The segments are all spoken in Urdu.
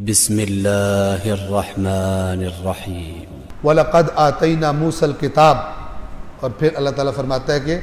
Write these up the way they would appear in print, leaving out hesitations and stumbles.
بسم اللہ الرحمن الرحیم وَلَقَدْ آتَيْنَا مُوسَى الْكِتاب، اور پھر اللہ تعالیٰ فرماتا ہے کہ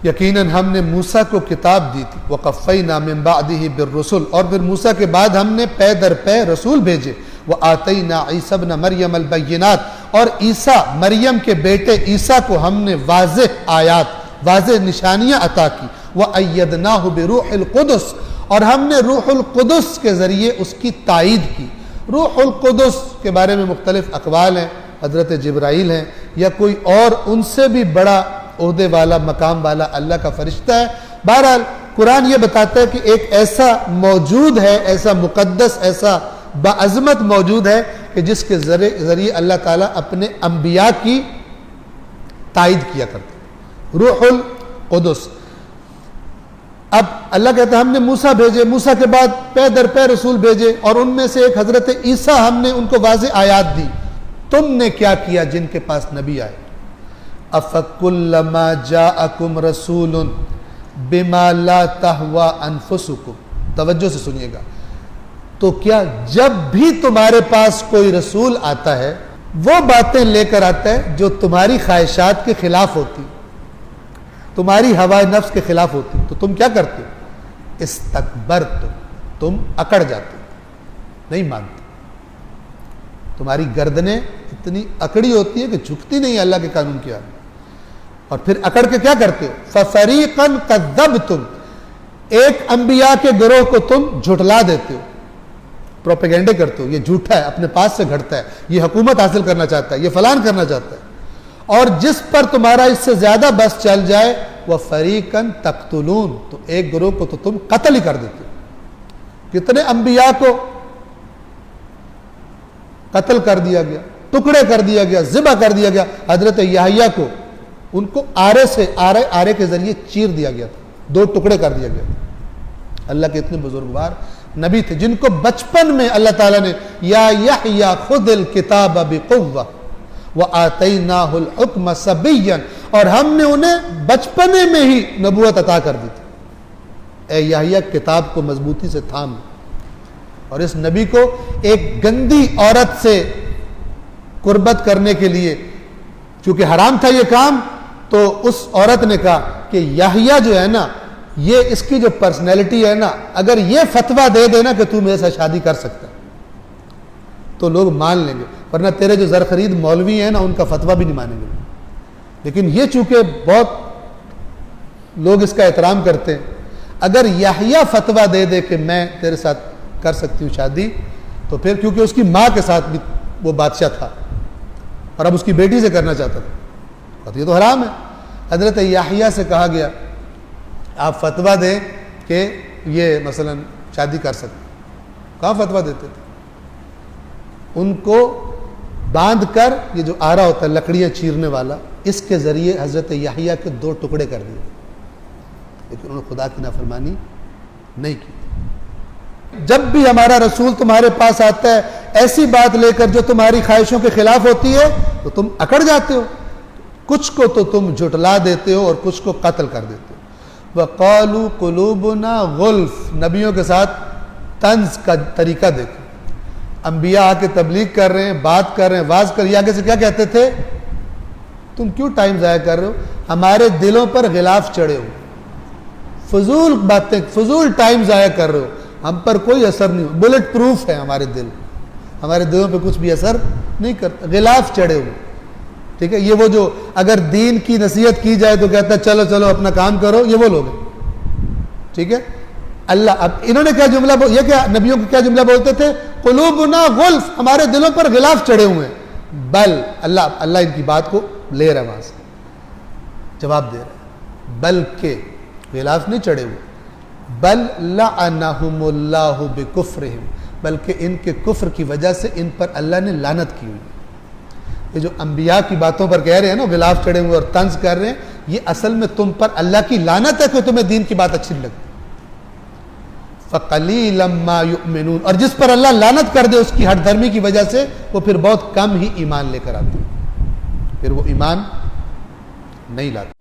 یقیناً ہم نے موسیٰ کو کتاب دی تھی، وَقَفَّيْنَا مِن بَعْدِهِ بِالرُّسُلِ، اور پھر موسیٰ کے بعد ہم نے پے در پے رسول بھیجے، وَآتَيْنَا عِیسَىٰ ابْنَ مَرْیَمَ الْبَیِّنَاتِ، اور عیسیٰ مریم کے بیٹے عیسیٰ کو ہم نے واضح آیات، واضح نشانیاں عطا کی، وَأَيَّدْنَاهُ بِرُوحِ الْقُدُسِ، اور ہم نے روح القدس کے ذریعے اس کی تائید کی۔ روح القدس کے بارے میں مختلف اقوال ہیں، حضرت جبرائیل ہیں یا کوئی اور ان سے بھی بڑا عہدے والا مقام والا اللہ کا فرشتہ ہے۔ بہرحال قرآن یہ بتاتا ہے کہ ایک ایسا موجود ہے، ایسا مقدس، ایسا باعظمت موجود ہے کہ جس کے ذریعے اللہ تعالیٰ اپنے انبیاء کی تائید کیا کرتے، روح القدس۔ اب اللہ کہتا ہے ہم نے موسیٰ بھیجے، موسیٰ کے بعد پے در پے رسول بھیجے، اور ان میں سے ایک حضرت عیسیٰ، ہم نے ان کو واضح آیات دی۔ تم نے کیا کیا جن کے پاس نبی آئے؟ أَفَكُلَّمَا جَاءَكُمْ رَسُولٌ بِمَا لَا تَهْوَىٰ أَنفُسُكُمْ، توجہ سے سنیے گا، تو کیا جب بھی تمہارے پاس کوئی رسول آتا ہے وہ باتیں لے کر آتا ہے جو تمہاری خواہشات کے خلاف ہوتی، تمہاری ہوائے نفس کے خلاف ہوتی، تو تم کیا کرتے؟ استکبرتم، تم اکڑ جاتے، نہیں مانتے، تمہاری گردنیں اتنی اکڑی ہوتی ہے کہ جھکتی نہیں اللہ کے قانون کی آگے، اور پھر اکڑ کے کیا کرتے ہو؟ فَفَرِيقًا كَذَّبْتُمْ، ایک انبیاء کے گروہ کو تم جھٹلا دیتے ہو، پروپیگنڈے کرتے ہو، یہ جھوٹا ہے، اپنے پاس سے گھڑتا ہے، یہ حکومت حاصل کرنا چاہتا ہے، یہ فلان کرنا چاہتا ہے، اور جس پر تمہارا اس سے زیادہ بس چل جائے وَفَرِيقًا تَقْتُلُونَ، تو ایک گروہ کو تو تم قتل ہی کر دیتے ہو۔ کتنے انبیاء کو قتل کر دیا گیا، ٹکڑے کر دیا گیا، ذبح کر دیا گیا۔ حضرت یحییٰ کو ان کو آرے کے ذریعے چیر دیا گیا تھا، 2 ٹکڑے کر دیا گیا تھا۔ اللہ کے اتنے بزرگوار نبی تھے جن کو بچپن میں اللہ تعالیٰ نے یا یحییٰ خذ الکتاب بقوہ وآتیناہ الحکم صبیا، اور ہم نے انہیں بچپنے میں ہی نبوت عطا کر دی تھی۔ اے یحییٰ کتاب کو مضبوطی سے تھام، اور اس نبی کو ایک گندی عورت سے قربت کرنے کے لیے، چونکہ حرام تھا یہ کام، تو اس عورت نے کہا کہ یحییٰ جو ہے نا، یہ اس کی جو پرسنالٹی ہے نا، اگر یہ فتویٰ دے دینا کہ تو میرے ساتھ شادی کر سکتا ہے تو لوگ مان لیں گے، ورنہ تیرے جو زر خرید مولوی ہیں نا ان کا فتویٰ بھی نہیں مانیں گے۔ لیکن یہ چونکہ بہت لوگ اس کا احترام کرتے ہیں، اگر یحییٰ فتویٰ دے دے کہ میں تیرے ساتھ کر سکتی ہوں شادی، تو پھر کیونکہ اس کی ماں کے ساتھ بھی وہ بادشاہ تھا اور اب اس کی بیٹی سے کرنا چاہتا تھا، تو یہ تو حرام ہے۔ حضرت یحییٰ سے کہا گیا آپ فتویٰ دیں کہ یہ مثلا شادی کر سکتے، کہاں فتویٰ دیتے تھے؟ ان کو باندھ کر، یہ جو آرا ہوتا ہے لکڑیاں چیرنے والا، اس کے ذریعے حضرت یحییٰ کے 2 ٹکڑے کر دیے، لیکن انہوں نے خدا کی نافرمانی نہیں کی۔ جب بھی ہمارا رسول تمہارے پاس آتا ہے ایسی بات لے کر جو تمہاری خواہشوں کے خلاف ہوتی ہے تو تم اکڑ جاتے ہو، کچھ کو تو تم جھٹلا دیتے ہو اور کچھ کو قتل کر دیتے ہو۔ وَقَالُوا قُلُوبُنَا غُلْفٌ، نبیوں کے ساتھ طنز کا طریقہ دیکھو، انبیاء آ کے تبلیغ کر رہے ہیں، بات کر رہے ہیں، واز کر رہے ہیں، آگے سے کیا کہتے تھے؟ تم کیوں ٹائم ضائع کر رہے ہو؟ ہمارے دلوں پر غلاف چڑھے ہو، فضول باتیں، فضول ٹائم ضائع کر رہے ہو، ہم پر کوئی اثر نہیں ہو، بلٹ پروف ہے ہمارے دل، ہمارے دلوں پہ کچھ بھی اثر نہیں کرتا، غلاف چڑھے ہو۔ ٹھیک ہے، یہ وہ جو اگر دین کی نصیحت کی جائے تو کہتا ہے چلو چلو اپنا کام کرو، یہ وہ لوگ ہیں۔ ٹھیک ہے، اللہ اب انہوں نے کیا جملہ یہ کیا نبیوں کو کیا جملہ بولتے تھے؟ قلوبنا غلف، ہمارے دلوں پر غلاف چڑھے ہوئے ہیں۔ بل، اللہ ان کی بات کو لے رہا ہے، وہاں سے جواب دے رہا ہے، بلکہ غلاف نہیں چڑھے ہوئے، بل لعنہم اللہ بکفرہم، بلکہ ان کے کفر کی وجہ سے ان پر اللہ نے لعنت کی ہوئی۔ یہ جو انبیاء کی باتوں پر کہہ رہے ہیں نا غلاف چڑھے ہوئے اور طنز کر رہے ہیں، یہ اصل میں تم پر اللہ کی لعنت ہے کہ تمہیں دین کی بات اچھی نہیں لگتی۔ فَقَلِيلًا مَا يُؤْمِنُونَ، اور جس پر اللہ لعنت کر دے اس کی ہٹ دھرمی کی وجہ سے، وہ پھر بہت کم ہی ایمان لے کر آتے ہیں، پھر وہ ایمان نہیں لاتے۔